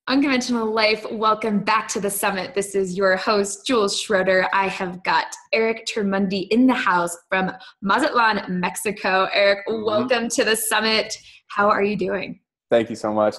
Unconventional Life, welcome back to the summit. This is your host, Jules Schroeder. I have got Eric Termuende in the house from Mazatlan, Mexico. Eric, welcome to the summit. How are you doing? Thank you so much.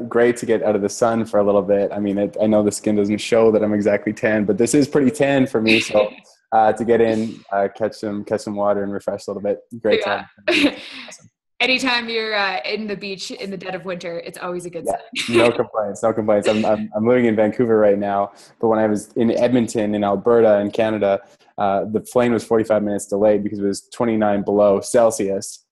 Great to get out of the sun for a little bit. I mean, I know the skin doesn't show that I'm exactly tan, but this is pretty tan for me. So to get in, catch some water and refresh a little bit. Great time. Awesome. Anytime you're in the beach in the dead of winter, it's always a good sign. No complaints. I'm living in Vancouver right now, but when I was in Edmonton in Alberta in Canada, the plane was 45 minutes delayed because it was 29 below Celsius,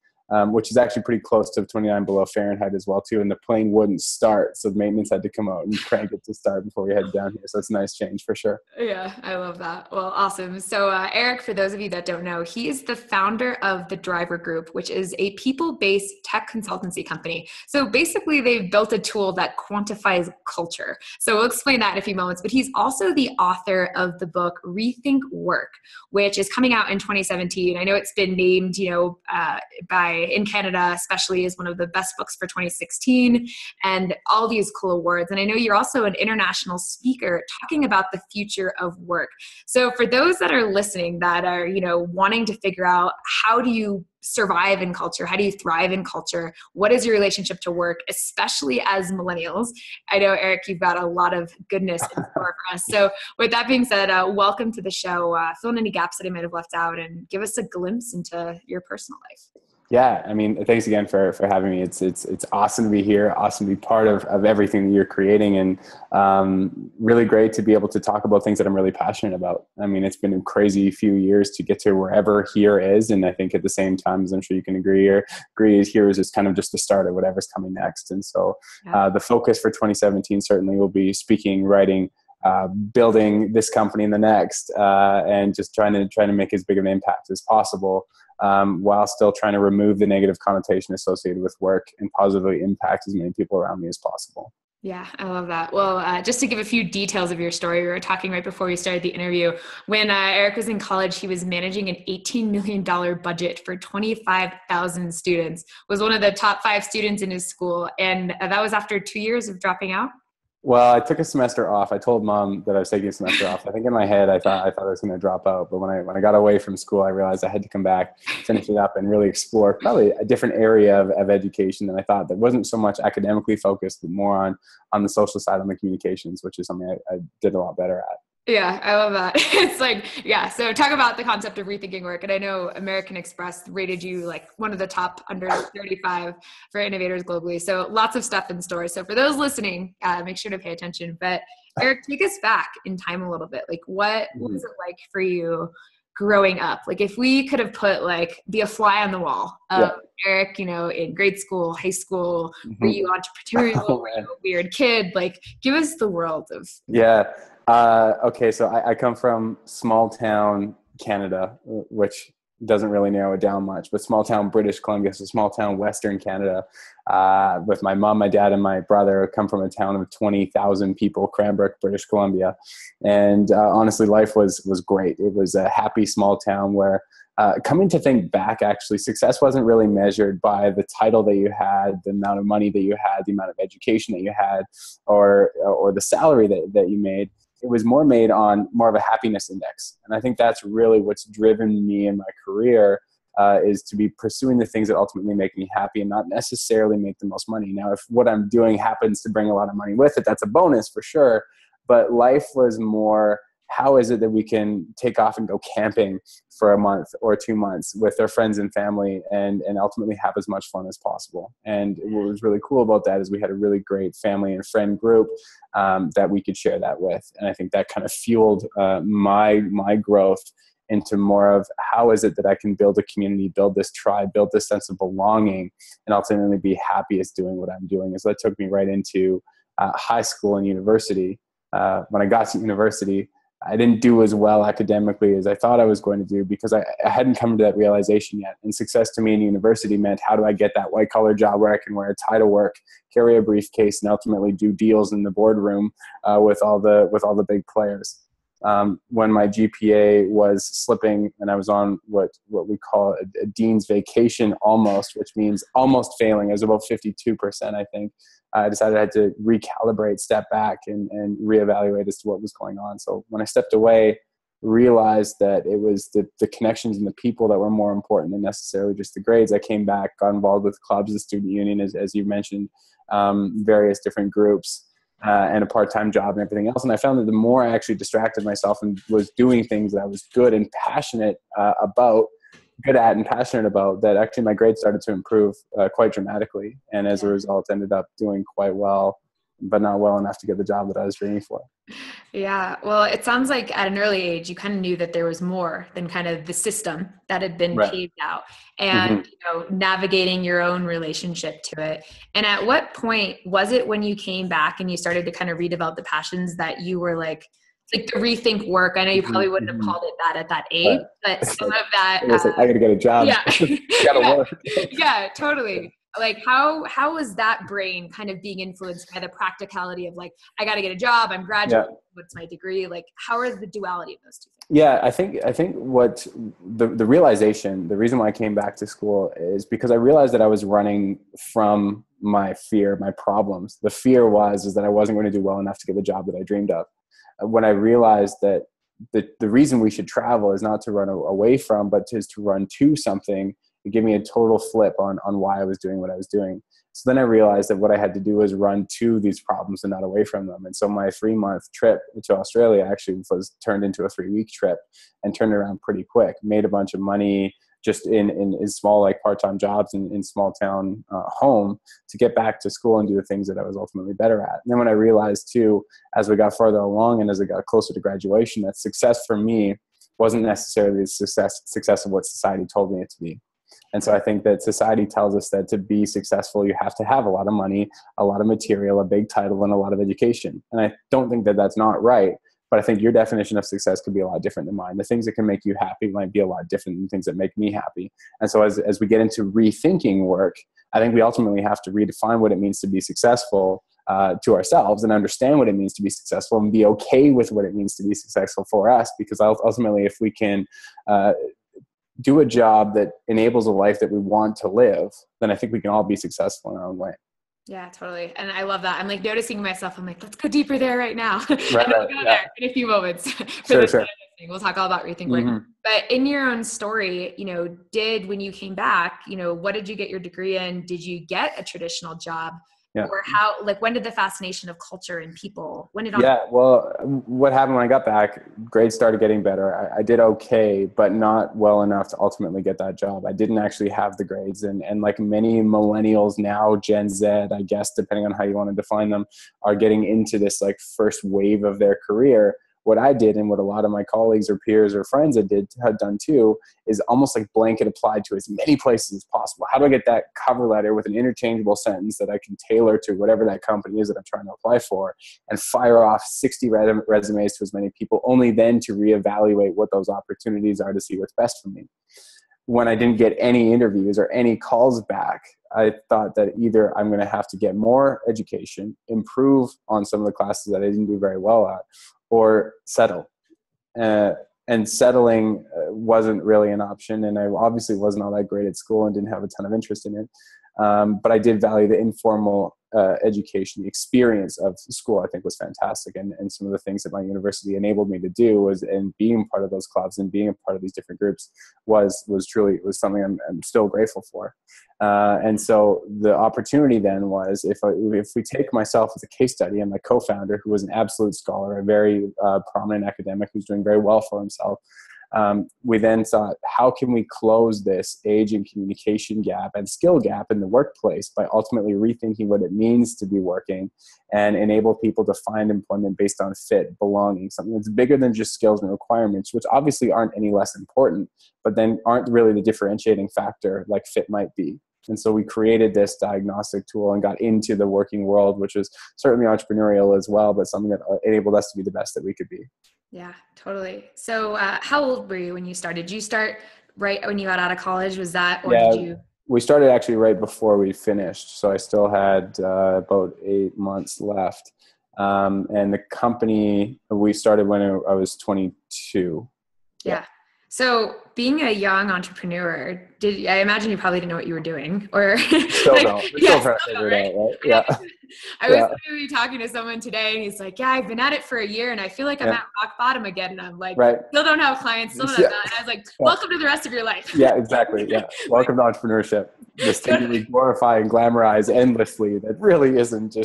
which is actually pretty close to 29 below Fahrenheit as well too. And the plane wouldn't start, so the maintenance had to come out and crank it to start before we head down here. So it's a nice change for sure. Yeah, I love that. Well, awesome. So Eric, for those of you that don't know, he is the founder of the Driver Group, which is a people-based tech consultancy company. So basically, they've built a tool that quantifies culture. So we'll explain that in a few moments. But he's also the author of the book Rethink Work, which is coming out in 2017. I know it's been named, in Canada, especially, as one of the best books for 2016, and all these cool awards. And I know you're also an international speaker talking about the future of work. So for those that are listening that are, wanting to figure out how do you survive in culture? How do you thrive in culture? What is your relationship to work, especially as millennials? I know, Eric, you've got a lot of goodness in store for us. So with that being said, welcome to the show. Fill in any gaps that I might have left out and give us a glimpse into your personal life. Yeah, I mean, thanks again for having me. It's awesome to be here, awesome to be part of everything that you're creating, and really great to be able to talk about things that I'm really passionate about. I mean, it's been a crazy few years to get to wherever here is, and I think at the same time, as I'm sure you can agree here is just kind of just the start of whatever's coming next. And so the focus for 2017 certainly will be speaking, writing, building this company in the next, and just trying to make as big of an impact as possible. While still trying to remove the negative connotation associated with work and positively impact as many people around me as possible. Yeah, I love that. Well, just to give a few details of your story, we were talking right before we started the interview. When Eric was in college, he was managing an $18 million budget for 25,000 students, was one of the top 5 students in his school. And that was after 2 years of dropping out. Well, I took a semester off. I told mom that I was taking a semester off. I think in my head, I thought I was going to drop out. But when I got away from school, I realized I had to come back, finish it up, and really explore probably a different area of education than I thought. That wasn't so much academically focused, but more on the social side, on the communications, which is something I did a lot better at. Yeah, I love that. It's like, so talk about the concept of rethinking work. And I know American Express rated you like one of the top under 35 for innovators globally. So lots of stuff in store. So for those listening, make sure to pay attention. But Eric, take us back in time a little bit. Like what was it like for you growing up? Like if we could have put be a fly on the wall of Eric, in grade school, high school, were you entrepreneurial? Were you a weird kid? Like give us the world of. Yeah. Okay, so I come from small town Canada, which doesn't really narrow it down much, but small town British Columbia, so small town Western Canada, with my mom, my dad, and my brother. I come from a town of 20,000 people, Cranbrook, British Columbia. And honestly, life was great. It was a happy small town where, coming to think back, actually, success wasn't really measured by the title that you had, the amount of money that you had, the amount of education that you had, or the salary that you made. It was more made on more of a happiness index. And I think that's really what's driven me in my career, is to be pursuing the things that ultimately make me happy and not necessarily make the most money. Now, if what I'm doing happens to bring a lot of money with it, that's a bonus for sure. But life was more, how is it that we can take off and go camping for a month or 2 months with our friends and family and ultimately have as much fun as possible? And what was really cool about that is we had a really great family and friend group that we could share that with. And I think that kind of fueled my growth into more of how is it that I can build a community, build this tribe, build this sense of belonging, and ultimately be happiest doing what I'm doing. And so that took me right into high school and university. When I got to university, I didn't do as well academically as I thought I was going to do because I hadn't come to that realization yet. And success to me in university meant, how do I get that white collar job where I can wear a tie to work, carry a briefcase, and ultimately do deals in the boardroom with all the big players. when my GPA was slipping and I was on what we call a dean's vacation almost, which means almost failing. It was about 52%, I think. I decided I had to recalibrate, step back, and reevaluate as to what was going on. So when I stepped away, realized that it was the connections and the people that were more important than necessarily just the grades. I came back, got involved with clubs, the student union, as you mentioned, various different groups, and a part-time job and everything else. And I found that the more I actually distracted myself and was doing things that I was good and passionate good at and passionate about, that actually my grades started to improve quite dramatically. And as a result, ended up doing quite well, but not well enough to get the job that I was dreaming for. Yeah. Well, it sounds like at an early age, you kind of knew that there was more than kind of the system that had been paved out, and, navigating your own relationship to it. And at what point was it when you came back and you started to kind of redevelop the passions that you were like the rethink work? I know you probably wouldn't have called it that at that age, but some of that, I got to get a job. Yeah. Got to work. Yeah, totally. Like how was that brain kind of being influenced by the practicality of like, I got to get a job, I'm graduating, what's my degree? Like, how is the duality of those two things? Yeah, I think what the realization, the reason why I came back to school is because I realized that I was running from my fear, my problems. The fear is that I wasn't going to do well enough to get the job that I dreamed of. When I realized that the reason we should travel is not to run away from, but to run to something, it gave me a total flip on why I was doing what I was doing. So then I realized that what I had to do was run to these problems and not away from them. And so my 3-month trip to Australia actually was turned into a 3-week trip and turned around pretty quick. Made a bunch of money just in small, like part-time jobs in small town home to get back to school and do the things that I was ultimately better at. And then when I realized too, as we got farther along and as I got closer to graduation, that success for me wasn't necessarily the success of what society told me it to be. And so I think that society tells us that to be successful, you have to have a lot of money, a lot of material, a big title, and a lot of education. And I don't think that that's not right. But I think your definition of success could be a lot different than mine. The things that can make you happy might be a lot different than things that make me happy. And so as we get into rethinking work, I think we ultimately have to redefine what it means to be successful to ourselves and understand what it means to be successful and be okay with what it means to be successful for us. Because ultimately, if we can do a job that enables a life that we want to live, then I think we can all be successful in our own way. Yeah, totally. And I love that. I'm like noticing myself. I'm like, let's go deeper there right now. Right, and we'll go there in a few moments. Sure. We'll talk all about Rethink Works. But in your own story, when you came back, what did you get your degree in? Did you get a traditional job? Yeah. Or when did the fascination of culture and people, well, what happened when I got back, grades started getting better. I did okay, but not well enough to ultimately get that job. I didn't actually have the grades. And like many millennials now, Gen Z, I guess, depending on how you want to define them, are getting into this like first wave of their career. What I did, and what a lot of my colleagues or peers or friends had done too, is almost like blanket applied to as many places as possible. How do I get that cover letter with an interchangeable sentence that I can tailor to whatever that company is that I'm trying to apply for, and fire off 60 resumes to as many people, only then to reevaluate what those opportunities are to see what's best for me. When I didn't get any interviews or any calls back, I thought that either I'm going to have to get more education, improve on some of the classes that I didn't do very well at, or settle. And settling wasn't really an option. And I obviously wasn't all that great at school and didn't have a ton of interest in it. But I did value the informal education. The experience of school, I think, was fantastic. And some of the things that my university enabled me to do and being part of those clubs and being a part of these different groups was something I'm still grateful for. And so the opportunity then was, if we take myself as a case study and my co-founder, who was an absolute scholar, a very prominent academic who's doing very well for himself, we then thought, how can we close this age and communication gap and skill gap in the workplace by ultimately rethinking what it means to be working and enable people to find employment based on fit, belonging, something that's bigger than just skills and requirements, which obviously aren't any less important, but then aren't really the differentiating factor like fit might be. And so we created this diagnostic tool and got into the working world, which was certainly entrepreneurial as well, but something that enabled us to be the best that we could be. Yeah, totally. So how old were you when you started? Did you start right when you got out of college? Was that, or did you? We started actually right before we finished. So I still had about 8 months left. And the company we started when I was 22. Yeah. So being a young entrepreneur, I imagine you probably didn't know what you were doing, or Still like, don't. We're still trying to figure it out, right? Yeah. I was literally talking to someone today and he's like, yeah, I've been at it for a year and I feel like I'm at rock bottom again. And I'm like, still don't have clients, still don't have that. And I was like, welcome to the rest of your life. Yeah, exactly. Yeah. Welcome to entrepreneurship. This thing that we glorify and glamorize endlessly that really isn't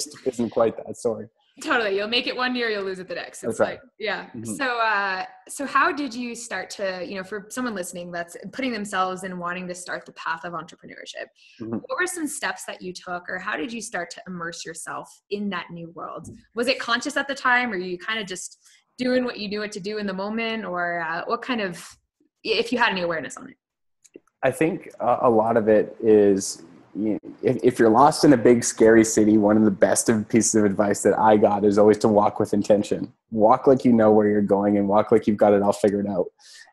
quite that story. Totally. You'll make it one year, you'll lose it the next. It's like, yeah. Mm-hmm. So how did you start to, for someone listening that's putting themselves in wanting to start the path of entrepreneurship, what were some steps that you took, or how did you start to immerse yourself in that new world? Was it conscious at the time, or you kind of just doing what you knew what to do in the moment, or what kind of, if you had any awareness on it? I think a lot of it is, if you're lost in a big, scary city, one of the best pieces of advice that I got is always to walk with intention. Walk like you know where you're going and walk like you've got it all figured out.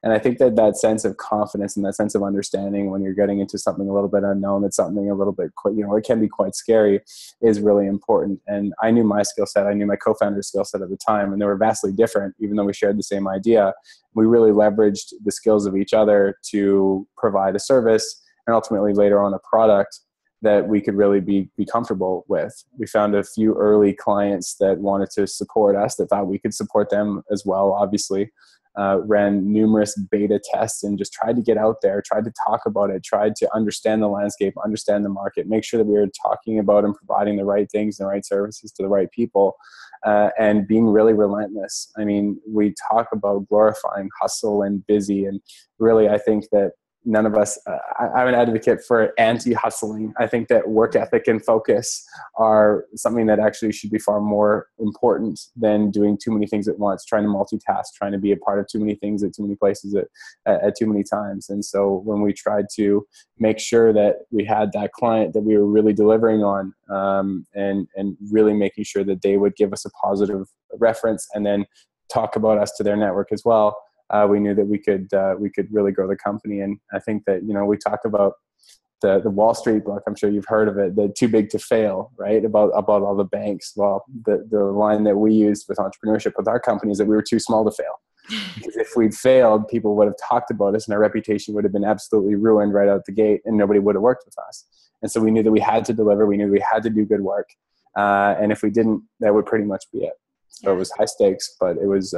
And I think that sense of confidence and that sense of understanding when you're getting into something a little bit unknown, that's something a little bit, it can be quite scary, is really important. And I knew my skill set. I knew my co-founder's skill set at the time, and they were vastly different, even though we shared the same idea. We really leveraged the skills of each other to provide a service and ultimately later on a product that we could really be comfortable with. We found a few early clients that wanted to support us, that thought we could support them as well, obviously. Ran numerous beta tests and just tried to get out there, tried to talk about it, tried to understand the landscape, understand the market, make sure that we were talking about and providing the right things and the right services to the right people, and being really relentless. I mean, we talk about glorifying hustle and busy, and really I think that none of us, I'm an advocate for anti-hustling. I think that work ethic and focus are something that actually should be far more important than doing too many things at once, trying to multitask, trying to be a part of too many things at too many places at too many times. And so when we tried to make sure that we had that client that we were really delivering on, and really making sure that they would give us a positive reference and then talk about us to their network as well, we knew that we could really grow the company. And I think that, we talk about the Wall Street book, I'm sure you've heard of it, the Too Big to Fail, right? About all the banks. Well, the line that we used with entrepreneurship with our company is that we were too small to fail. Because if we'd failed, people would have talked about us and our reputation would have been absolutely ruined right out the gate, and nobody would have worked with us. And so we knew that we had to deliver. We knew we had to do good work. And if we didn't, that would pretty much be it. So it was high stakes, but it was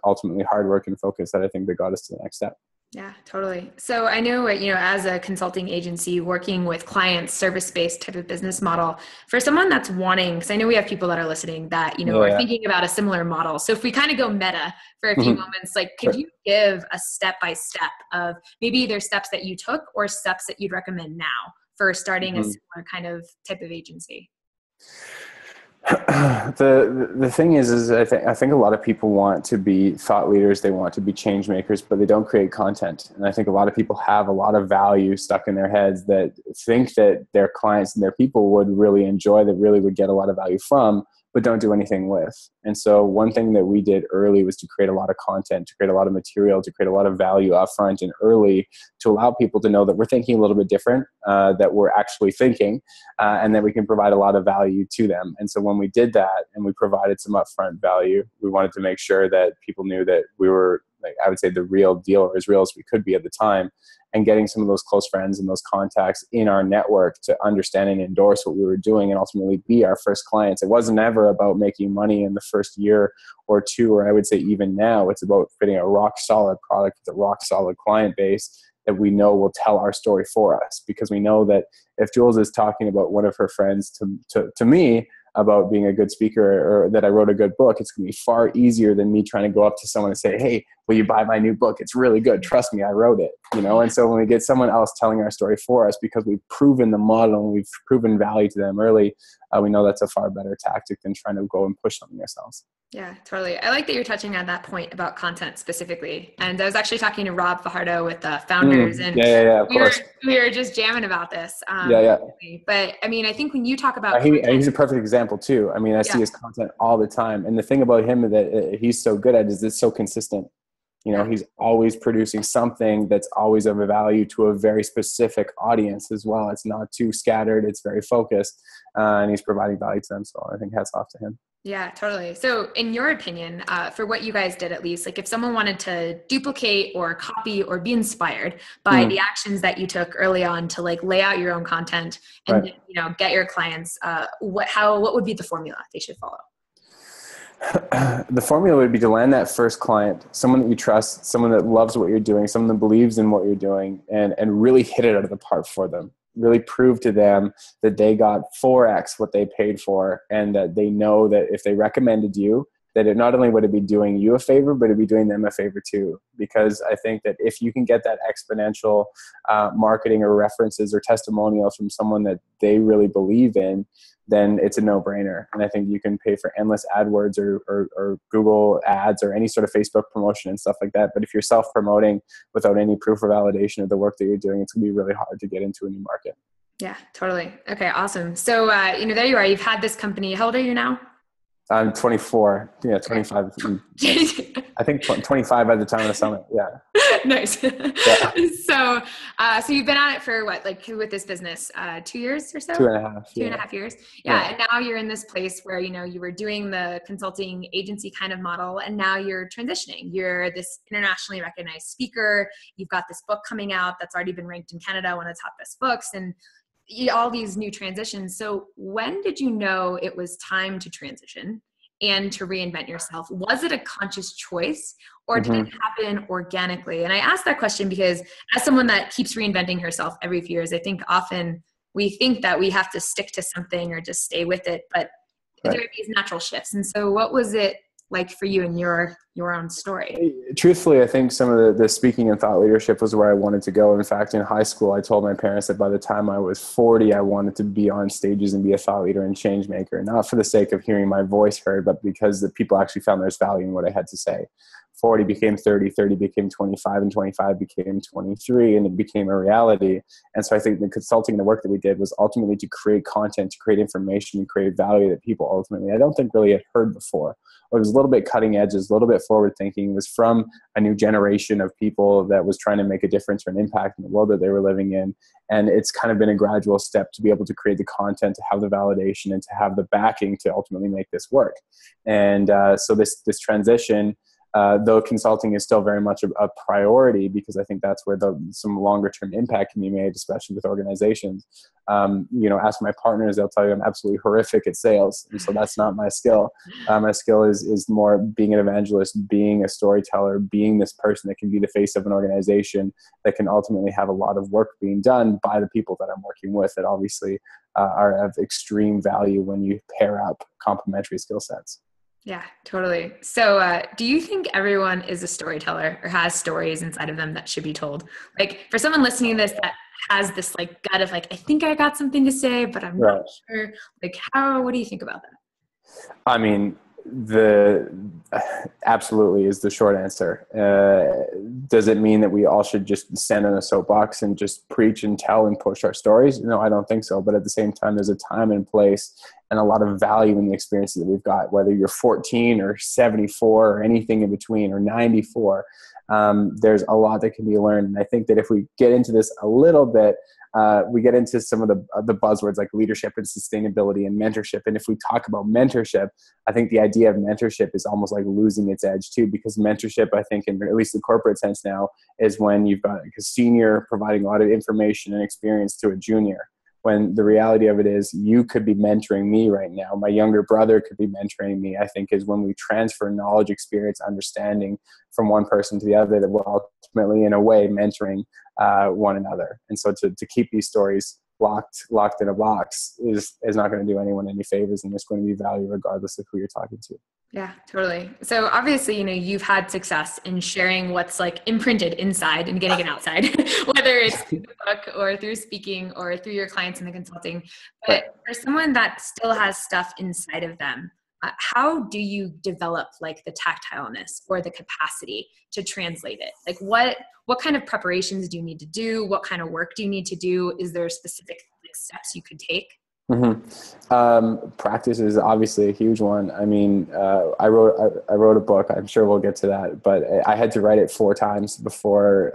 ultimately hard work and focus that I think that got us to the next step. Yeah, totally. So I know, as a consulting agency working with clients, service-based type of business model, for someone that's wanting, because I know we have people that are listening that, are thinking about a similar model. So if we kind of go meta for a few moments, could you give a step-by-step of maybe either steps that you took or steps that you'd recommend now for starting a similar kind of type of agency? The thing is I think a lot of people want to be thought leaders, they want to be change makers, but they don't create content. And I think a lot of people have a lot of value stuck in their heads that think that their clients and their people would really enjoy, that really would get a lot of value from, but don't do anything with. And so one thing that we did early was to create a lot of content, to create a lot of material, to create a lot of value upfront and early, to allow people to know that we're thinking a little bit different, that we're actually thinking, and that we can provide a lot of value to them. And so when we did that and we provided some upfront value, we wanted to make sure that people knew that we were, I would say, the real deal, or as real as we could be at the time, and getting some of those close friends and those contacts in our network to understand and endorse what we were doing and ultimately be our first clients. It wasn't ever about making money in the first year or two, or I would say even now, it's about creating a rock solid product with a rock solid client base that we know will tell our story for us. Because we know that if Jules is talking about one of her friends to me about being a good speaker, or that I wrote a good book, it's going to be far easier than me trying to go up to someone and say, hey, will you buy my new book? It's really good. Trust me, I wrote it. And so when we get someone else telling our story for us, because we've proven the model and we've proven value to them early, we know that's a far better tactic than trying to go and push something ourselves. Yeah, totally. I like that you're touching on that point about content specifically. And I was actually talking to Rob Fajardo with the founders, and we were just jamming about this. But I mean, I think when you talk about he's a perfect example too. I mean, I see his content all the time. And the thing about him that he's so good at is it's so consistent. He's always producing something that's always of a value to a very specific audience as well. It's not too scattered. It's very focused, and he's providing value to them. So I think hats off to him. Yeah, totally. So in your opinion, for what you guys did, at least, like if someone wanted to duplicate or copy or be inspired by the actions that you took early on to like lay out your own content and, get your clients, what would be the formula they should follow? The formula would be to land that first client, someone that you trust, someone that loves what you're doing, someone that believes in what you're doing, and really hit it out of the park for them. Really prove to them that they got 4x what they paid for, and that they know that if they recommended you, that it not only would it be doing you a favor, but it'd be doing them a favor too. Because I think that if you can get that exponential marketing or references or testimonials from someone that they really believe in, then it's a no-brainer. And I think you can pay for endless AdWords or Google ads or any sort of Facebook promotion and stuff like that. But if you're self-promoting without any proof or validation of the work that you're doing, it's going to be really hard to get into a new market. Yeah, totally. Okay, awesome. So, there you are. You've had this company. How old are you now? I'm 24. Yeah, 25. I think 25 at the time of the summit. Yeah. Nice. Yeah. So you've been at it for what, like with this business, 2 years or so? 2.5. 2.5 years. Yeah. And now you're in this place where, you were doing the consulting agency kind of model, and now you're transitioning. You're this internationally recognized speaker. You've got this book coming out that's already been ranked in Canada, one of the top best books, and all these new transitions. So when did you know it was time to transition and to reinvent yourself? Was it a conscious choice, or did it happen organically? And I ask that question because as someone that keeps reinventing herself every few years, I think often we think that we have to stick to something or just stay with it, but there are these natural shifts. And so what was it like for you in your own story? Truthfully, I think some of the speaking and thought leadership was where I wanted to go. In fact, in high school, I told my parents that by the time I was 40, I wanted to be on stages and be a thought leader and change maker, not for the sake of hearing my voice heard, but because the people actually found there's value in what I had to say. 40 became 30, 30 became 25, and 25 became 23, and it became a reality. And so I think the consulting and the work that we did was ultimately to create content, to create information, and create value that people ultimately, I don't think really had heard before. It was a little bit cutting edge, it was a little bit forward thinking. It was from a new generation of people that was trying to make a difference or an impact in the world that they were living in. And it's kind of been a gradual step to be able to create the content, to have the validation, and to have the backing to ultimately make this work. And so this transition, though consulting is still very much a priority, because I think that's where some longer term impact can be made, especially with organizations. Ask my partners, they'll tell you I'm absolutely horrific at sales. And so that's not my skill. My skill is more being an evangelist, being a storyteller, being this person that can be the face of an organization that can ultimately have a lot of work being done by the people that I'm working with, that obviously are of extreme value when you pair up complementary skill sets. Yeah, totally. So do you think everyone is a storyteller or has stories inside of them that should be told? Like for someone listening to this that has this like gut of like, I think I got something to say, but I'm not sure. Like what do you think about that? I mean, absolutely is the short answer. Does it mean that we all should just stand on a soapbox and just preach and tell and push our stories? No, I don't think so. But at the same time, there's a time and place and a lot of value in the experiences that we've got, whether you're 14 or 74 or anything in between or 94. There's a lot that can be learned. And I think that if we get into this a little bit, we get into some of the buzzwords like leadership and sustainability and mentorship. And if we talk about mentorship, I think the idea of mentorship is almost like losing its edge too, because mentorship, I think, in at least the corporate sense now, is when you've got a senior providing a lot of information and experience to a junior. When the reality of it is you could be mentoring me right now. My younger brother could be mentoring me, I think, is when we transfer knowledge, experience, understanding from one person to the other, that we're ultimately, in a way, mentoring one another. And so to keep these stories locked in a box is not going to do anyone any favors, and there's going to be value regardless of who you're talking to. Yeah, totally. So obviously, you've had success in sharing what's like imprinted inside and getting it outside, whether it's through the book or through speaking or through your clients in the consulting. But for someone that still has stuff inside of them, how do you develop like the tactileness or the capacity to translate it? Like what kind of preparations do you need to do? What kind of work do you need to do? Is there specific steps you could take? Practice is obviously a huge one. I mean, I wrote a book. I'm sure we'll get to that, but I had to write it 4 times before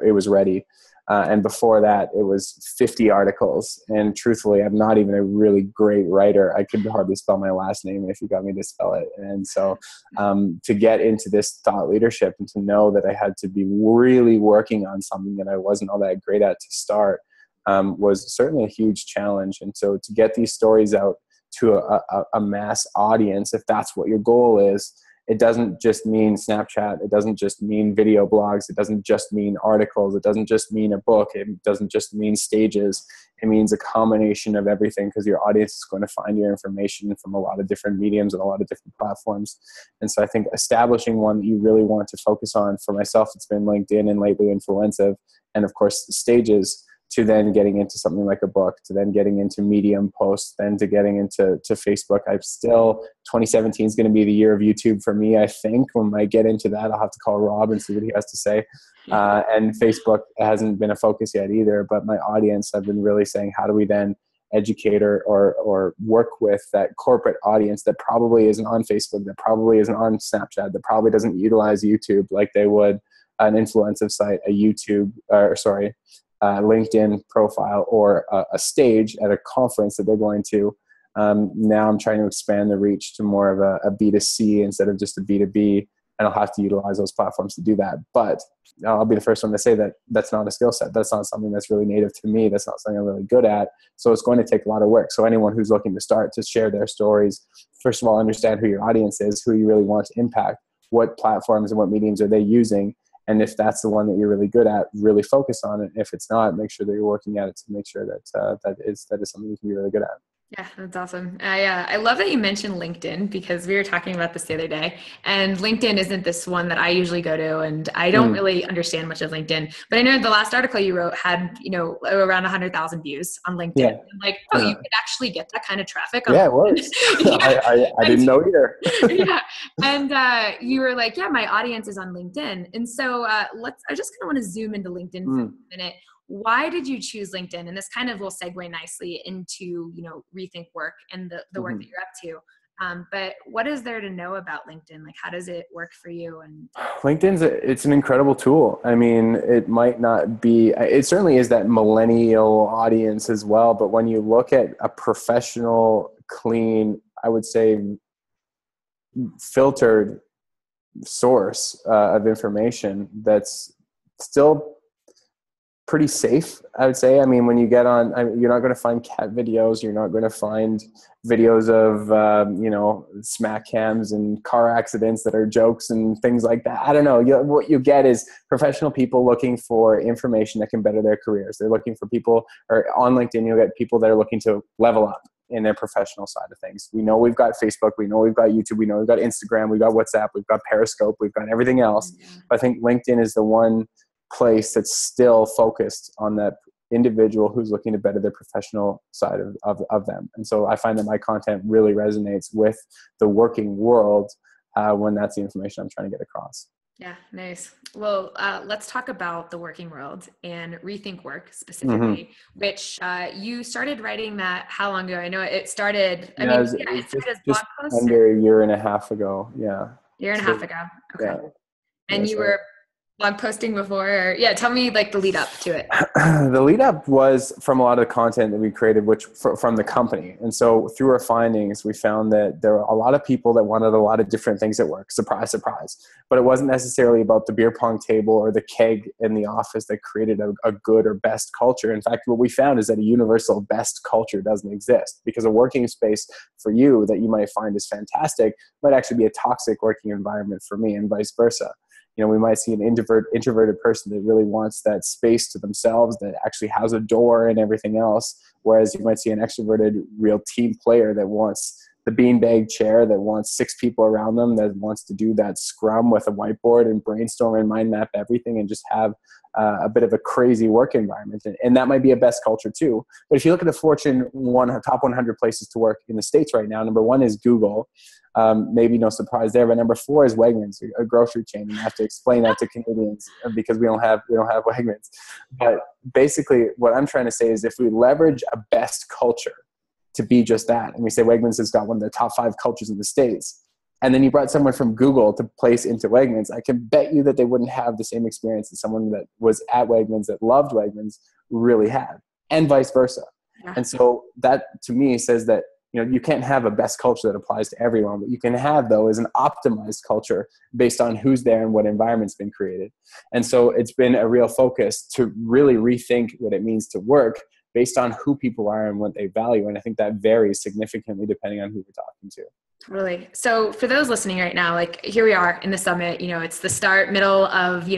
it was ready. And before that, it was 50 articles. And truthfully, I'm not even a really great writer. I could hardly spell my last name if you got me to spell it. And so to get into this thought leadership and to know that I had to be really working on something that I wasn't all that great at to start was certainly a huge challenge. And so to get these stories out to a mass audience, if that's what your goal is, it doesn't just mean Snapchat. It doesn't just mean video blogs. It doesn't just mean articles. It doesn't just mean a book. It doesn't just mean stages. It means a combination of everything, because your audience is going to find your information from a lot of different mediums and a lot of different platforms. And so I think establishing one that you really want to focus on, for myself, it's been LinkedIn and lately Influensive, and of course stages, to then getting into something like a book, to then getting into Medium posts, then to getting into Facebook. 2017 is going to be the year of YouTube for me, I think. When I get into that, I'll have to call Rob and see what he has to say. And Facebook hasn't been a focus yet either, but my audience, I've been really saying, how do we then educate or work with that corporate audience that probably isn't on Facebook, that probably isn't on Snapchat, that probably doesn't utilize YouTube like they would an influensive site, LinkedIn profile, or a stage at a conference that they're going to. Now I'm trying to expand the reach to more of a B2C instead of just a B2B, and I'll have to utilize those platforms to do that. But I'll be the first one to say that that's not a skill set. That's not something that's really native to me. That's not something I'm really good at. So it's going to take a lot of work. So anyone who's looking to start to share their stories, first of all, understand who your audience is, who you really want to impact, what platforms and what mediums are they using. And if that's the one that you're really good at, really focus on it. If it's not, make sure that you're working at it to make sure that that is something you can be really good at. Yeah, that's awesome. I love that you mentioned LinkedIn, because we were talking about this the other day, and LinkedIn isn't this one that I usually go to, and I don't really understand much of LinkedIn, but I know the last article you wrote had, around 100,000 views on LinkedIn. Yeah. I'm like, you could actually get that kind of traffic on it works. I didn't know either. Yeah. And you were like, my audience is on LinkedIn. And so I just kind of want to zoom into LinkedIn for a minute. Why did you choose LinkedIn? And this kind of will segue nicely into, Rethink Work and the work that you're up to. But what is there to know about LinkedIn? Like, how does it work for you? And it's an incredible tool. I mean, it might not be, it certainly is that millennial audience as well. But when you look at a professional, clean, I would say filtered source of information, that's still pretty safe, I would say. I mean, when you get on, you're not going to find cat videos. You're not going to find videos of, smack cams and car accidents that are jokes and things like that. I don't know. What you get is professional people looking for information that can better their careers. They're looking for people, or on LinkedIn, you'll get people that are looking to level up in their professional side of things. We know we've got Facebook, we know we've got YouTube, we know we've got Instagram, we've got WhatsApp, we've got Periscope, we've got everything else. But I think LinkedIn is the one place that's still focused on that individual who's looking to better their professional side of them. And so I find that my content really resonates with the working world when that's the information I'm trying to get across. Yeah, nice. Well, let's talk about the working world and Rethink Work specifically, which you started writing that how long ago? I know it started, it started as blog posts. Under a year and a half ago. Yeah. Year and a half ago. Okay. Yeah. And you were blog posting before? Tell me like the lead up to it. The lead up was from a lot of the content that we created, which from the company. And so through our findings, we found that there were a lot of people that wanted a lot of different things at work. Surprise, surprise. But it wasn't necessarily about the beer pong table or the keg in the office that created a good or best culture. In fact, what we found is that a universal best culture doesn't exist, because a working space for you that you might find is fantastic might actually be a toxic working environment for me, and vice versa. We might see an introverted person that really wants that space to themselves, that actually has a door and everything else. Whereas you might see an extroverted real team player that wants the beanbag chair, that wants 6 people around them, that wants to do that scrum with a whiteboard and brainstorm and mind map everything and just have a bit of a crazy work environment. And that might be a best culture too. But if you look at the top 100 places to work in the States right now, number 1 is Google. Maybe no surprise there, but number 4 is Wegmans, a grocery chain. And I have to explain that to Canadians because we don't have Wegmans. But basically what I'm trying to say is, if we leverage a best culture to be just that. And we say Wegmans has got one of the top 5 cultures in the States. And then you brought someone from Google to place into Wegmans. I can bet you that they wouldn't have the same experience that someone that was at Wegmans, that loved Wegmans, really had, and vice versa. Yeah. And so that to me says that, you can't have a best culture that applies to everyone. What you can have, though, is an optimized culture based on who's there and what environment's been created. And so it's been a real focus to really rethink what it means to work based on who people are and what they value. And I think that varies significantly depending on who we're talking to. Totally. So for those listening right now, like here we are in the summit, it's the middle of,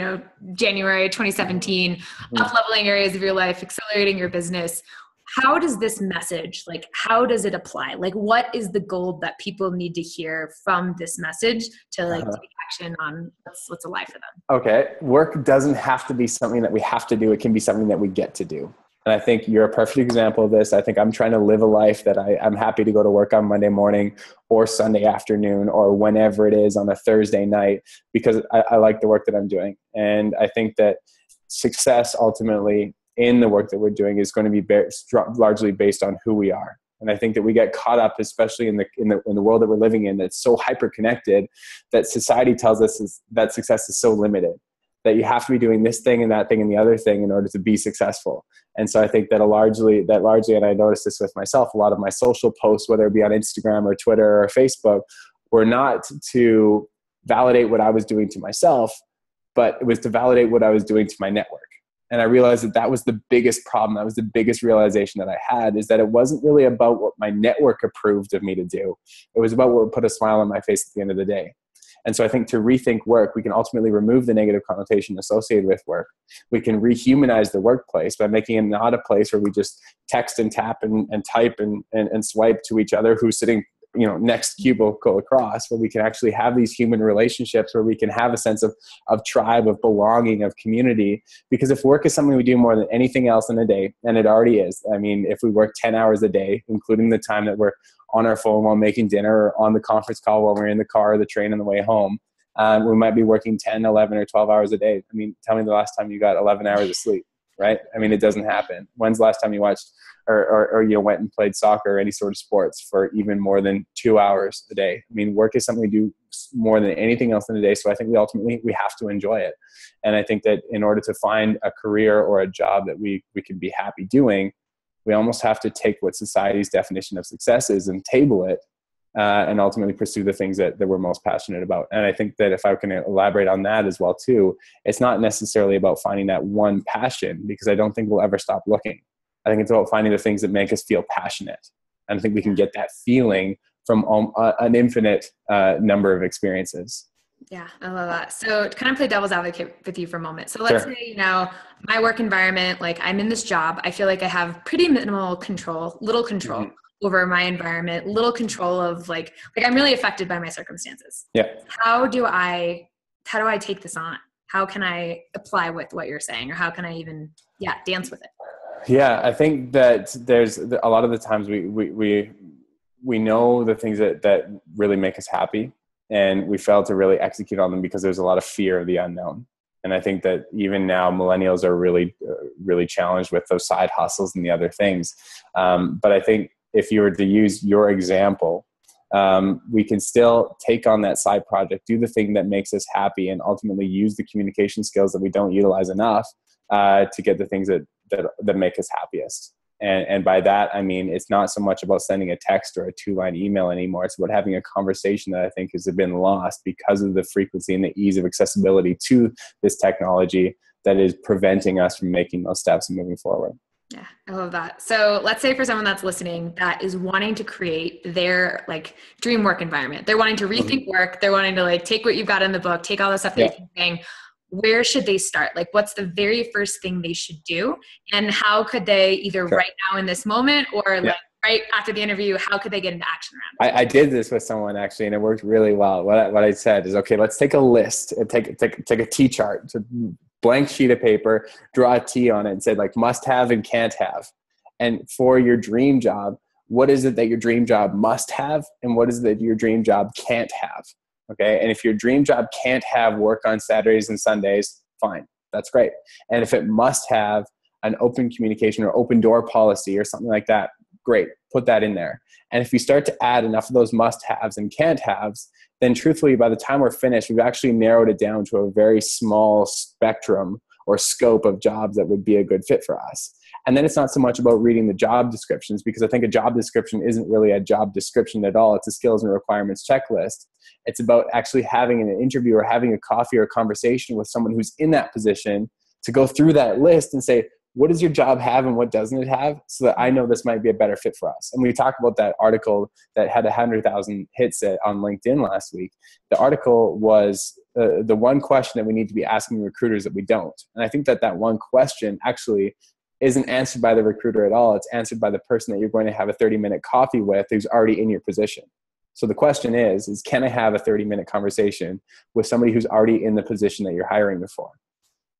January 2017, up-leveling areas of your life, accelerating your business. How does this message, how does it apply? What is the gold that people need to hear from this message to take action on what's alive for them? Okay. Work doesn't have to be something that we have to do. It can be something that we get to do. And I think you're a perfect example of this. I think I'm trying to live a life that I'm happy to go to work on Monday morning or Sunday afternoon or whenever it is on a Thursday night, because I like the work that I'm doing. And I think that success ultimately in the work that we're doing is going to be largely based on who we are. And I think that we get caught up, especially in the world that we're living in, that's so hyper connected, that society tells us that success is so limited, that you have to be doing this thing and that thing and the other thing in order to be successful. And so I think that largely, and I noticed this with myself, a lot of my social posts, whether it be on Instagram or Twitter or Facebook, were not to validate what I was doing to myself, but it was to validate what I was doing to my network. And I realized that was the biggest problem. That was the biggest realization that I had, is that it wasn't really about what my network approved of me to do. It was about what would put a smile on my face at the end of the day. And so I think to rethink work, we can ultimately remove the negative connotation associated with work. We can rehumanize the workplace by making it not a place where we just text and tap and type and swipe to each other who's sitting next cubicle across, where we can actually have these human relationships, where we can have a sense of tribe, of belonging, of community. Because if work is something we do more than anything else in a day, and it already is, I mean, if we work 10 hours a day, including the time that we're on our phone while making dinner or on the conference call while we're in the car or the train on the way home, we might be working 10, 11, or 12 hours a day. I mean, tell me the last time you got 11 hours of sleep, right? I mean, it doesn't happen. When's the last time you watched or went and played soccer or any sort of sports for even more than 2 hours a day? I mean, work is something we do more than anything else in a day. So I think we have to enjoy it. And I think that in order to find a career or a job that we can be happy doing, we almost have to take what society's definition of success is and table it, and ultimately pursue the things that we're most passionate about. And I think that if I can elaborate on that as well too, it's not necessarily about finding that one passion, because I don't think we'll ever stop looking. I think it's about finding the things that make us feel passionate. And I think we can get that feeling from an infinite number of experiences. Yeah, I love that. So to kind of play devil's advocate with you for a moment. So let's say, my work environment, I'm in this job, I feel like I have pretty little control over my environment, little control of I'm really affected by my circumstances. Yeah. How do I take this on? How can I apply with what you're saying, or how can I even, dance with it? Yeah, I think that there's a lot of the times we know the things that really make us happy, and we fail to really execute on them because there's a lot of fear of the unknown. And I think that even now millennials are really, really challenged with those side hustles and the other things. But I think if you were to use your example, we can still take on that side project, do the thing that makes us happy, and ultimately use the communication skills that we don't utilize enough to get the things that make us happiest. And by that, I mean, it's not so much about sending a text or a 2-line email anymore. It's about having a conversation that I think has been lost because of the frequency and the ease of accessibility to this technology that is preventing us from making those steps and moving forward. Yeah, I love that. So let's say for someone that's listening that is wanting to create their dream work environment, they're wanting to rethink work, they're wanting to take what you've got in the book, take all the stuff that you're saying. Where should they start? What's the very first thing they should do? And how could they either right now in this moment or right after the interview, how could they get into action around it? I did this with someone actually, and it worked really well. What I said is, okay, let's take a list and take a T chart. It's a blank sheet of paper, draw a T on it and say must have and can't have. And for your dream job, what is it that your dream job must have? And what is it that your dream job can't have? Okay. And if your dream job can't have work on Saturdays and Sundays, fine. That's great. And if it must have an open communication or open door policy or something like that, Great. Put that in there. And if we start to add enough of those must-haves and can't-haves, then truthfully, by the time we're finished, we've actually narrowed it down to a very small spectrum or scope of jobs that would be a good fit for us. And then it's not so much about reading the job descriptions, because I think a job description isn't really a job description at all. It's a skills and requirements checklist. It's about actually having an interview or having a coffee or a conversation with someone who's in that position to go through that list and say, what does your job have and what doesn't it have, so that I know this might be a better fit for us. And we talked about that article that had 100,000 hits on LinkedIn last week. The article was the one question that we need to be asking recruiters that we don't. And I think that one question actually isn't answered by the recruiter at all. It's answered by the person that you're going to have a 30-minute coffee with who's already in your position. So the question is can I have a 30-minute conversation with somebody who's already in the position that you're hiring me for?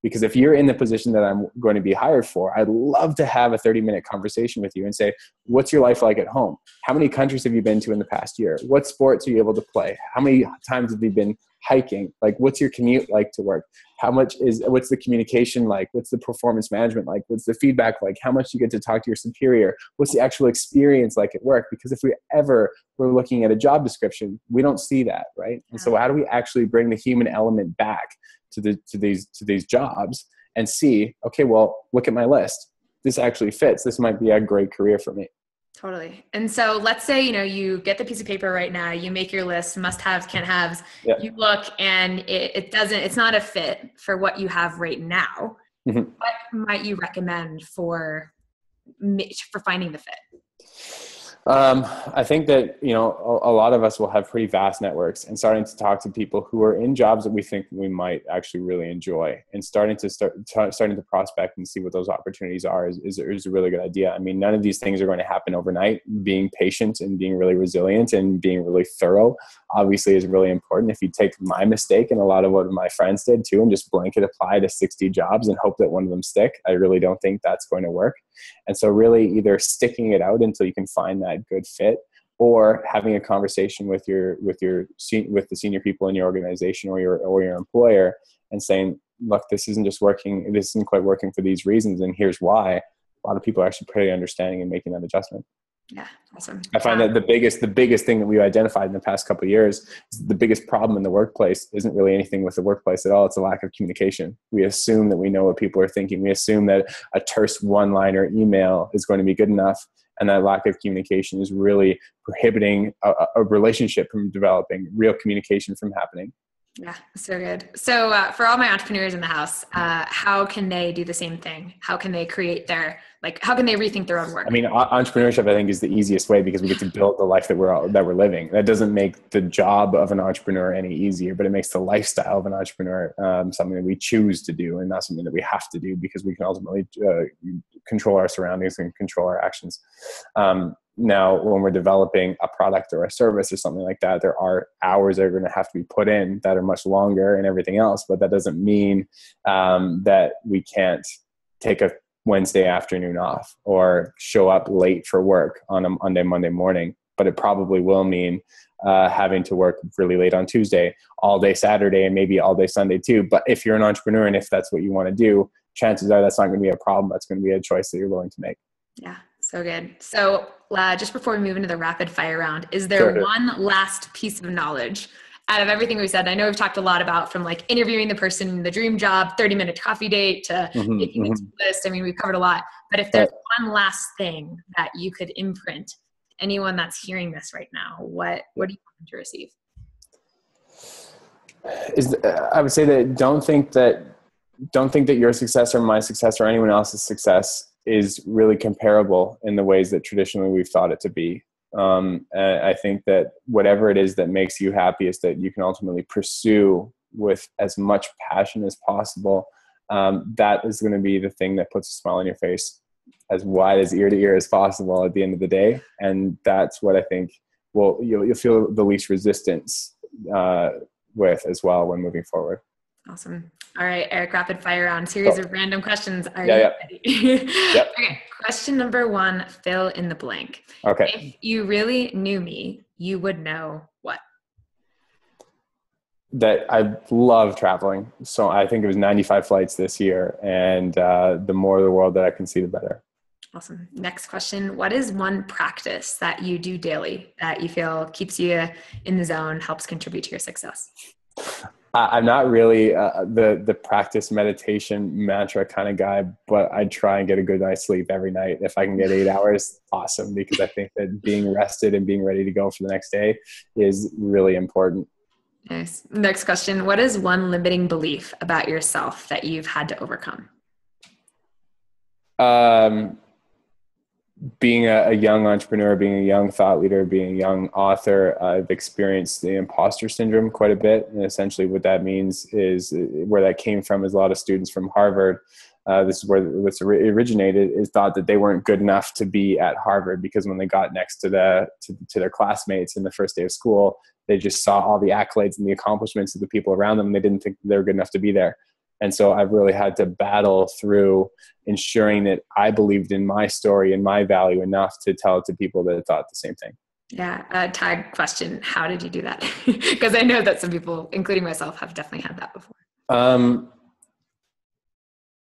Because if you're in the position that I'm going to be hired for, I'd love to have a 30-minute conversation with you and say, what's your life like at home? How many countries have you been to in the past year? What sports are you able to play? How many times have you been hiking? Like, what's your commute like to work? What's the communication like? What's the performance management like? What's the feedback like? How much do you get to talk to your superior? What's the actual experience like at work? Because if we're looking at a job description, we don't see that, right? And so how do we actually bring the human element back to these jobs and see, okay, well, look at my list. This actually fits. This might be a great career for me. Totally. And so let's say, you get the piece of paper right now, you make your list, must-haves, can't-haves, you look and it's not a fit for what you have right now. Mm-hmm. What might you recommend for finding the fit? I think that, a lot of us will have pretty vast networks, and starting to talk to people who are in jobs that we think we might actually really enjoy, and starting to prospect and see what those opportunities are is a really good idea. I mean, none of these things are going to happen overnight. Being patient and being really resilient and being really thorough obviously is really important. If you take my mistake and a lot of what my friends did too, and just blanket apply to 60 jobs and hope that one of them stick, I really don't think that's going to work. And so really either sticking it out until you can find that good fit, or having a conversation with the senior people in your organization or your employer and saying, look, this isn't just working. This isn't quite working for these reasons. And here's why. A lot of people are actually pretty understanding and making that adjustment. Yeah. Awesome. I find that the biggest thing that we've identified in the past couple of years is the biggest problem in the workplace isn't really anything with the workplace at all. It's a lack of communication. We assume that we know what people are thinking. We assume that a terse one-liner email is going to be good enough. And that lack of communication is really prohibiting a relationship from developing, real communication from happening. Yeah, so good. So for all my entrepreneurs in the house, how can they do the same thing? How can they create how can they rethink their own work? I mean, entrepreneurship, I think, is the easiest way, because we get to build the life that we're living. That doesn't make the job of an entrepreneur any easier, but it makes the lifestyle of an entrepreneur something that we choose to do and not something that we have to do, because we can ultimately control our surroundings and control our actions. Now, when we're developing a product or a service or something like that, there are hours that are going to have to be put in that are much longer and everything else. But that doesn't mean that we can't take a Wednesday afternoon off or show up late for work on a Monday morning. But it probably will mean having to work really late on Tuesday, all day Saturday, and maybe all day Sunday too. But if you're an entrepreneur and if that's what you want to do, chances are that's not going to be a problem. That's going to be a choice that you're willing to make. Yeah, so good. So just before we move into the rapid fire round, is there one last piece of knowledge out of everything we said? I know we've talked a lot about, from interviewing the person in the dream job, 30-minute coffee date, to making a list. I mean, we've covered a lot. But if there's one last thing that you could imprint anyone that's hearing this right now, what do you want them to receive? I would say that don't think that your success or my success or anyone else's success is really comparable in the ways that traditionally we've thought it to be. I think that whatever it is that makes you happiest, that you can ultimately pursue with as much passion as possible, that is going to be the thing that puts a smile on your face as wide as ear to ear as possible at the end of the day. And that's what I think you'll feel the least resistance with as well when moving forward. Awesome. All right, Eric, rapid fire round, series of random questions. Are you ready? Yep. Okay. Question number 1, fill in the blank. Okay. If you really knew me, you would know what? That I love traveling. So I think it was 95 flights this year. And the more of the world that I can see, the better. Awesome. Next question. What is one practice that you do daily that you feel keeps you in the zone, helps contribute to your success? I'm not really the practice meditation mantra kind of guy, but I try and get a good night's sleep every night. If I can get 8 hours, awesome, because I think that being rested and being ready to go for the next day is really important. Nice. Next question. What is one limiting belief about yourself that you've had to overcome? Being a young entrepreneur, being a young thought leader, being a young author, I've experienced the imposter syndrome quite a bit. And essentially what that means is, where that came from is a lot of students from Harvard. This is where it originated, is thought that they weren't good enough to be at Harvard, because when they got next to their classmates in the first day of school, they just saw all the accolades and the accomplishments of the people around them, and they didn't think they were good enough to be there. And so I've really had to battle through ensuring that I believed in my story and my value enough to tell it to people that thought the same thing. Yeah. Tag question. How did you do that? Because I know that some people, including myself, have definitely had that before.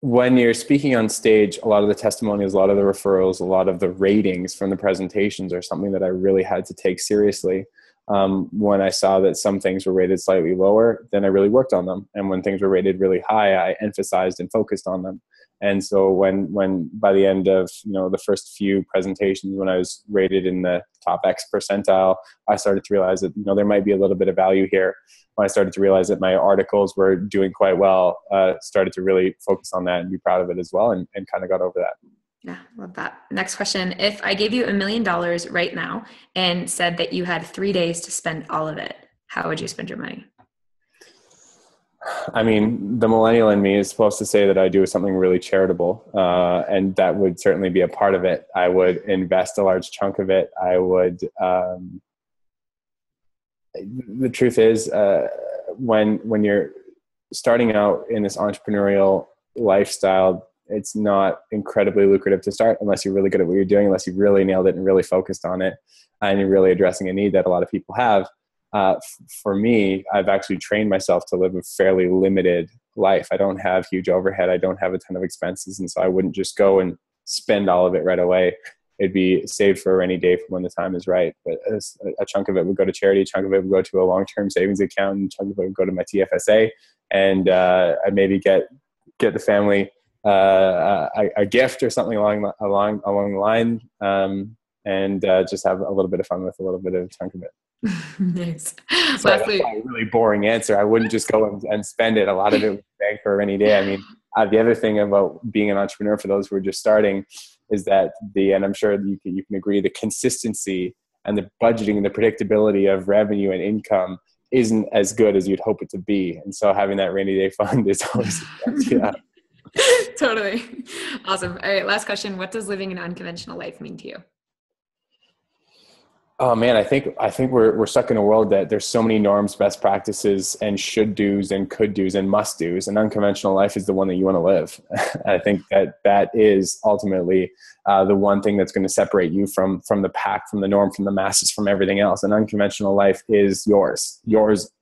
When you're speaking on stage, a lot of the testimonials, a lot of the referrals, a lot of the ratings from the presentations are something that I really had to take seriously. When I saw that some things were rated slightly lower, then I really worked on them. And when things were rated really high, I emphasized and focused on them. And so when by the end of, the first few presentations, when I was rated in the top X percentile, I started to realize that, there might be a little bit of value here. When I started to realize that my articles were doing quite well, started to really focus on that and be proud of it as well, and kind of got over that. Yeah, love that. Next question. If I gave you $1 million right now and said that you had 3 days to spend all of it, how would you spend your money? I mean, the millennial in me is supposed to say that I do something really charitable, and that would certainly be a part of it. I would invest a large chunk of it. I would, the truth is, when you're starting out in this entrepreneurial lifestyle, it's not incredibly lucrative to start unless you're really good at what you're doing, unless you've really nailed it and really focused on it, and you're really addressing a need that a lot of people have. For me, I've actually trained myself to live a fairly limited life. I don't have huge overhead. I don't have a ton of expenses. And so I wouldn't just go and spend all of it right away. It'd be saved for a rainy day for when the time is right. But a chunk of it would go to charity, a chunk of it would go to a long-term savings account, and a chunk of it would go to my TFSA. And I'd maybe get the family a gift or something along the line, and just have a little bit of fun with a little bit of a chunk of it. Nice. So that's a really boring answer. I wouldn't just go and spend it. A lot of it would bank for a rainy day. I mean, the other thing about being an entrepreneur for those who are just starting is that and I'm sure you can agree, the consistency and the budgeting and the predictability of revenue and income isn't as good as you'd hope it to be. And so having that rainy day fund is always Totally. Awesome. All right. Last question. What does living an unconventional life mean to you? Oh man, I think we're stuck in a world that there's so many norms, best practices, and should do's and could do's and must do's. And unconventional life is the one that you want to live. I think that is ultimately the one thing that's going to separate you from the pack, from the norm, from the masses, from everything else. And unconventional life is yours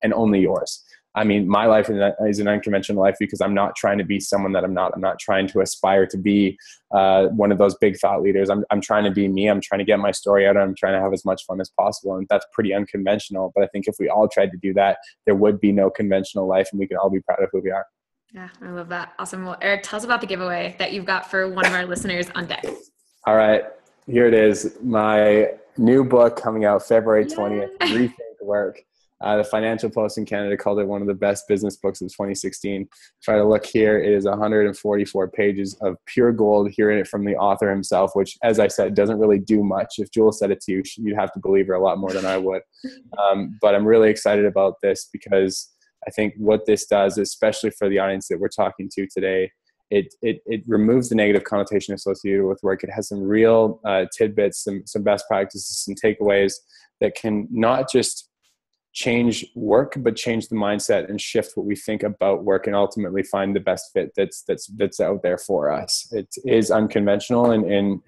and only yours. I mean, my life is an unconventional life because I'm not trying to be someone that I'm not. I'm not trying to aspire to be one of those big thought leaders. I'm trying to be me. I'm trying to get my story out. I'm trying to have as much fun as possible. And that's pretty unconventional. But I think if we all tried to do that, there would be no conventional life, and we can all be proud of who we are. Yeah, I love that. Awesome. Well, Eric, tell us about the giveaway that you've got for one of our listeners on deck. All right. Here it is. My new book coming out February 20th, Rethink Works. The Financial Post in Canada called it one of the best business books of 2016. Try to look here. It is 144 pages of pure gold, hearing it from the author himself, which, as I said, doesn't really do much. If Jules said it to you, you'd have to believe her a lot more than I would. But I'm really excited about this because I think what this does, especially for the audience that we're talking to today, it removes the negative connotation associated with work. It has some real tidbits, some best practices, some takeaways that can not just change work, but change the mindset and shift what we think about work, and ultimately find the best fit that's out there for us. It is unconventional in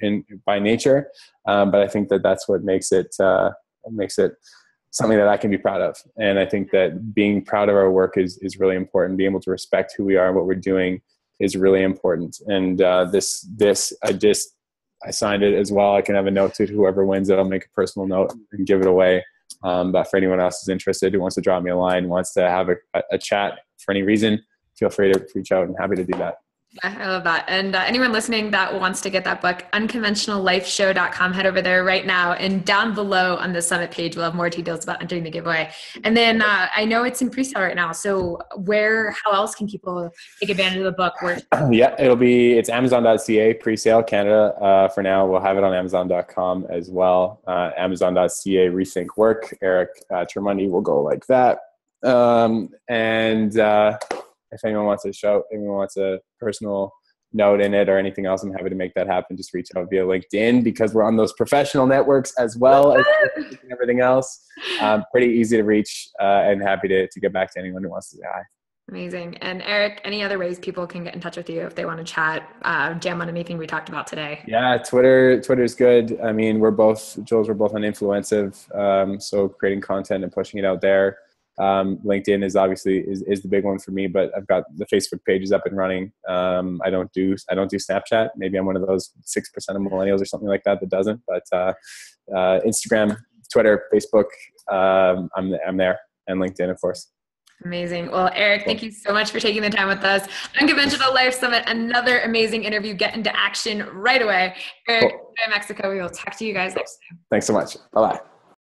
by nature, but I think that's what makes it something that I can be proud of. And I think that being proud of our work is really important. Being able to respect who we are and what we're doing is really important. And I signed it as well. I can have a note to whoever wins it. I'll make a personal note and give it away. But for anyone else who's interested, who wants to drop me a line, wants to have a chat for any reason, feel free to reach out. I'm happy to do that. Yeah, I love that. And anyone listening that wants to get that book, unconventionallifeshow.com, head over there right now. And down below on the summit page, we'll have more details about entering the giveaway. And then I know it's in pre-sale right now. So how else can people take advantage of the book? Yeah, it's Amazon.ca pre-sale Canada for now. We'll have it on Amazon.com as well. Amazon.ca Rethink Work. Eric Termuende will go like that. If anyone wants a personal note in it or anything else, I'm happy to make that happen. Just reach out via LinkedIn, because we're on those professional networks as well as everything else. Pretty easy to reach, and happy to get back to anyone who wants to say hi. Amazing. And Eric, any other ways people can get in touch with you if they want to chat, jam on anything we talked about today? Yeah, Twitter's good. I mean, Jules, we're both on Influensive, so creating content and pushing it out there. LinkedIn is obviously is the big one for me, but I've got the Facebook pages up and running. I don't do Snapchat. Maybe I'm one of those 6% of millennials or something like that doesn't. But Instagram, Twitter, Facebook, I'm there, and LinkedIn, of course. Amazing. Well, Eric, thank you so much for taking the time with us. Unconventional Life Summit, another amazing interview. Get into action right away. Eric, Mexico. We will talk to you guys next time. Thanks so much. Bye-bye.